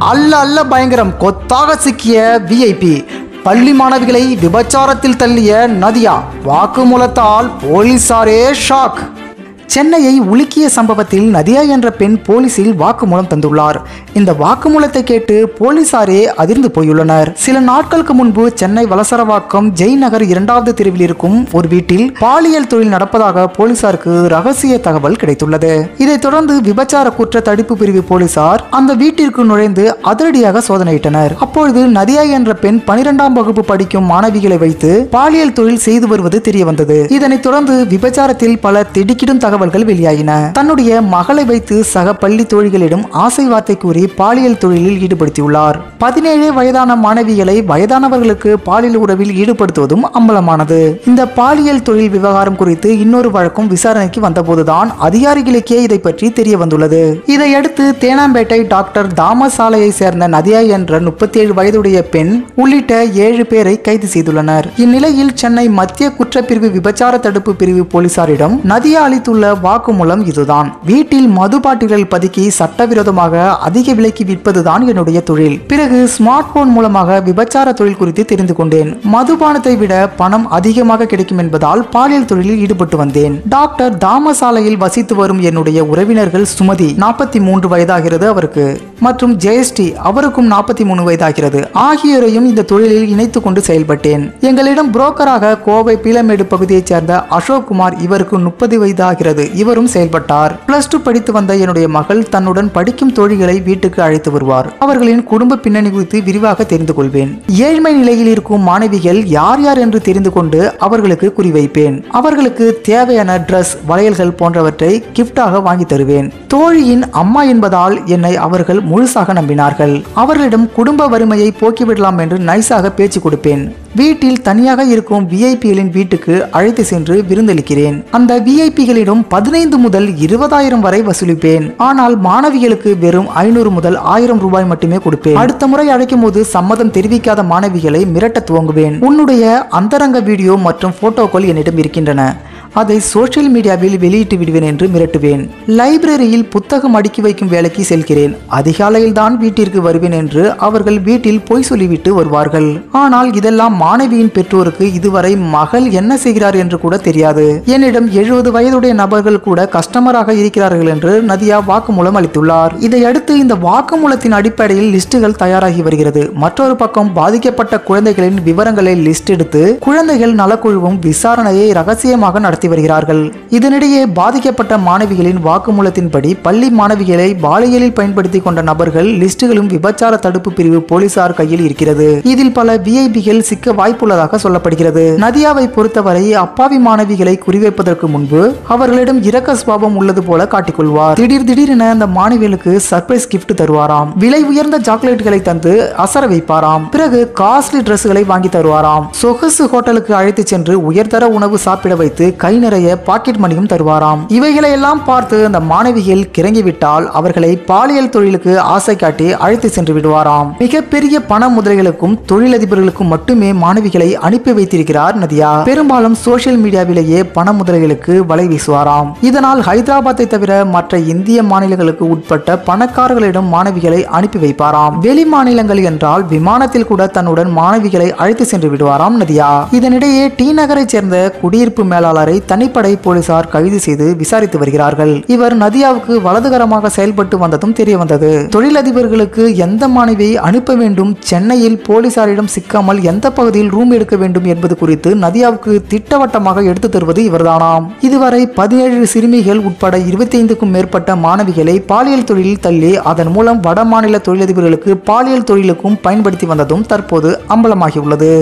அல்ல அல்ல பயங்கரம் கொத்தாக சிக்கிய விஐபி. பள்ளி மாணவிகளை விபச்சாரத்தில் தள்ளிய நதியா. வாக்குமூலத்தால் போலீசாரே ஷாக். சென்னையை உலுக்கிய சம்பவத்தில் நதியா என்ற பெண் போலீசில் வாக்குமூலம் தந்துள்ளார். இந்த வாக்குமூலத்தை கேட்டு போலீசாரே அதிர்ந்து போயுள்ளனர். சில நாட்களுக்கு முன்பு சென்னை வலசரவாக்கம் ஜெய் நகர் 2வது தெருவில் இருக்கும் ஒரு வீட்டில் பாலியல் தொழில் நடப்பதாக போலீசாருக்கு ரகசிய தகவல் கிடைத்துள்ளது. இதைத் தொடர்ந்து விபச்சார குற்ற தடுப்பு பிரிவு போலீசார் அந்த வீட்டிற்கு நுழைந்து அதிரடியாக சோதனையிட்டனர். அப்பொழுது நதியா என்ற பெண் 12ஆம் வகுப்பு படிக்கும் மாணவிகளை வைத்து பாலியல் தொழில் செய்து வருவது தெரிய வந்தது. இதனைத் தொடர்ந்து விபச்சாரத்தில் பல திடுக்கிடும் தகவல்கள் வெளியாயின. தன்னுடைய மகளை வைத்து சக பள்ளி தோழிகளிடம் ஆசை வார்த்தை கூறி பாலியல் தொழிலில் ஈடுபடுத்தியுள்ளார். 17 வயதான மாணவிகளை வயதானவர்களுக்கு பாலியல் உறவில் ஈடுபடுத்துவதும் அம்பலமானது. இந்த பாலியல் தொழில் விவகாரம் குறித்து இன்னொரு வழக்கும் விசாரணைக்கு வந்தபோதுதான் அதிகாரிகளுக்கே இதை பற்றி தெரிய வந்துள்ளது. இதையடுத்து தேனாம்பேட்டை டாக்டர் தாமஸ் சாலையை சேர்ந்த நதியா என்ற 37 வயதுடைய பெண் உள்ளிட்ட 7 பேரை கைது செய்துள்ளனர். இந்நிலையில் சென்னை மத்திய குற்றப்பிரிவு விபச்சார தடுப்பு பிரிவு போலீசாரிடம் நதியா அளித்துள்ள வாக்குமூலம் இதுதான். வீட்டில் மது பாட்டில்கள் பதுக்கி சட்டவிரோதமாக அதிக விலைக்கு விற்பதுதான் என்னுடைய தொழில். பிறகு ஸ்மார்ட் போன் மூலமாக விபச்சார தொழில் குறித்து தெரிந்து கொண்டேன். மதுபானத்தை விட பணம் அதிகமாக கிடைக்கும் என்பதால் பாலியல் தொழிலில் ஈடுபட்டு வந்தேன். டாக்டர் தாமஸ் சாலையில் வசித்து வரும் என்னுடைய உறவினர்கள் சுமதி 43 வயதாகிறது அவருக்கு, மற்றும் ஜெயஸ்ரீ அவருக்கும் 43 வயதாகிறது. ஆகியோரையும் இந்த தொழிலில் இணைத்துக் கொண்டு செயல்பட்டேன். எங்களிடம் புரோக்கராக கோவை பீளமேடு பகுதியைச் சேர்ந்த அசோக் குமார், இவருக்கு 30 வயதாகிறது, இவரும் செயல்பட்டார். +2 படித்து வந்த என்னுடைய மகள் தன்னுடன் படிக்கும் தோழிகளை வீட்டுக்கு அழைத்து வருவார். அவர்களின் குடும்ப பின்னணி குறித்து விரிவாக தெரிந்து கொள்வேன். ஏழ்மை நிலையில் இருக்கும் மாணவிகள் யார் யார் என்று தெரிந்து கொண்டு அவர்களுக்கு குறிவைப்பேன். அவர்களுக்கு தேவையான டிரஸ், வளையல்கள் போன்றவற்றை கிஃப்டாக வாங்கி தருவேன். தோழியின் அம்மா என்பதால் என்னை அவர்கள் முழுசாக நம்பினார்கள். அவர்களிடம் குடும்ப வறுமையை போக்கிவிடலாம் என்று நைசாக பேச்சு கொடுப்பேன். வீட்டில் தனியாக இருக்கும் விஐபிகளின் வீட்டுக்கு அழைத்து சென்று விருந்தளிக்கிறேன். அந்த விஐபிகளிடம் 15 முதல் 20,000 வரை வசூலிப்பேன். ஆனால் மாணவிகளுக்கு வெறும் 500 முதல் 1000 ரூபாய் மட்டுமே கொடுப்பேன். அடுத்த முறை அழைக்கும் போது சம்மதம் தெரிவிக்காத மாணவிகளை மிரட்ட துவங்குவேன். உன்னுடைய அந்தரங்க வீடியோ மற்றும் போட்டோக்கள் என்னிடம் இருக்கின்றன, அதை சோசியல் மீடியாவில் வெளியிட்டு விடுவேன் என்று மிரட்டுவேன். லைப்ரரியில் புத்தகம் அடுக்கி வைக்கும் வேலைக்கு செல்கிறேன். அதிகாலையில் தான் வீட்டிற்கு வருவேன் என்று அவர்கள் வீட்டில் பொய் சொல்லிவிட்டு வருவார்கள். ஆனால் இதெல்லாம் மாணவியின் பெற்றோருக்கு இதுவரை மகள் என்ன செய்கிறார் என்று கூட தெரியாது. என்னிடம் 70 வயதுடைய நபர்கள் கூட கஸ்டமராக இருக்கிறார்கள் என்று நதியா வாக்குமூலம் அளித்துள்ளார். இதையடுத்து இந்த வாக்குமூலத்தின் அடிப்படையில் லிஸ்டுகள் தயாராகி வருகிறது. மற்றொரு பக்கம் பாதிக்கப்பட்ட குழந்தைகளின் விவரங்களை லிஸ்ட் எடுத்து குழந்தைகள் நலக்குழுவும் விசாரணையை ரகசியமாக நடத்தி வருகிறார்கள். இதனிடையே பாதிக்கப்பட்ட மாணவிகளின் வாக்குமூலத்தின்படி பள்ளி மாணவிகளை பாலியலில் பயன்படுத்தி கொண்ட நபர்கள் லிஸ்டுகளும் விபச்சார தடுப்பு பிரிவு போலீசார் கையில் இருக்கிறது. இதில் பல விஐபிகள் சிக்க வாய்ப்புள்ளதாக சொல்லப்படுகிறது. நதியாவை பொறுத்தவரை அப்பாவி மாணவிகளை குறிவைப்பதற்கு முன்பு அவர்களிடம் இரக்க சுபாவம் உள்ளது போல காட்டிக்கொள்வார். திடீரென அந்த மாணவிகளுக்கு சர்ப்ரைஸ் கிஃப்ட் தருவாராம். விலை உயர்ந்த சாக்லேட்டுகளை தந்து அசர வைப்பாராம். பிறகு காஸ்ட்லி டிரெஸ்களை வாங்கி தருவாராம். சொகுசு ஹோட்டலுக்கு அழைத்து சென்று உயர்தர உணவு சாப்பிட வைத்து கை நிறைய பாக்கெட் மணியும் தருவாராம். இவைகளை எல்லாம் பார்த்து அந்த மாணவிகள் கிறங்கிவிட்டால் அவர்களை பாலியல் தொழிலுக்கு ஆசை காட்டி அழைத்து சென்று விடுவாராம். மிகப்பெரிய பண முதலைகளுக்கும் தொழிலதிபர்களுக்கும் மட்டுமே மாணவிகளை அனுப்பி வைத்திருக்கிறார் நதியா. பெரும்பாலும் சோசியல் மீடியாவிலேயே பண முதலைகளுக்கு வலை வீசுவாராம். இதனால் ஹைதராபாத்தை தவிர மற்ற இந்திய மாநிலங்களுக்கு உட்பட்ட பணக்காரர்களிடம் மாணவிகளை அனுப்பி வைப்பாராம். வெளி மாநிலங்கள் என்றால் விமானத்தில் கூட தன்னுடன் மாணவிகளை அழைத்து சென்று விடுவாராம் நதியா. இதனிடையே டி நகரை சேர்ந்த குடியிருப்பு மேலாளரை தனிப்படை போலீசார் கைது செய்து விசாரித்து வருகிறார்கள். இவர் நதியாவுக்கு வலதுகரமாக செயல்பட்டு வந்ததும் தெரிய வந்தது. தொழிலதிபர்களுக்கு எந்த மாணவியை அனுப்ப வேண்டும், சென்னையில் போலீசாரிடம் சிக்காமல் எந்த பகுதியில் ரூம் எடுக்க வேண்டும் என்பது குறித்து நதியாவுக்கு திட்டவட்டமாக எடுத்து தருவது இவர்தானாம். இதுவரை 17 சிறுமிகள் உட்பட 25க்கும் மேற்பட்ட மாணவிகளை பாலியல் தொழிலில் தள்ளி அதன் மூலம் வட மாநில தொழிலதிபர்களுக்கு பாலியல் தொழிலுக்கும் பயன்படுத்தி வந்ததும் தற்போது அம்பலமாகியுள்ளது.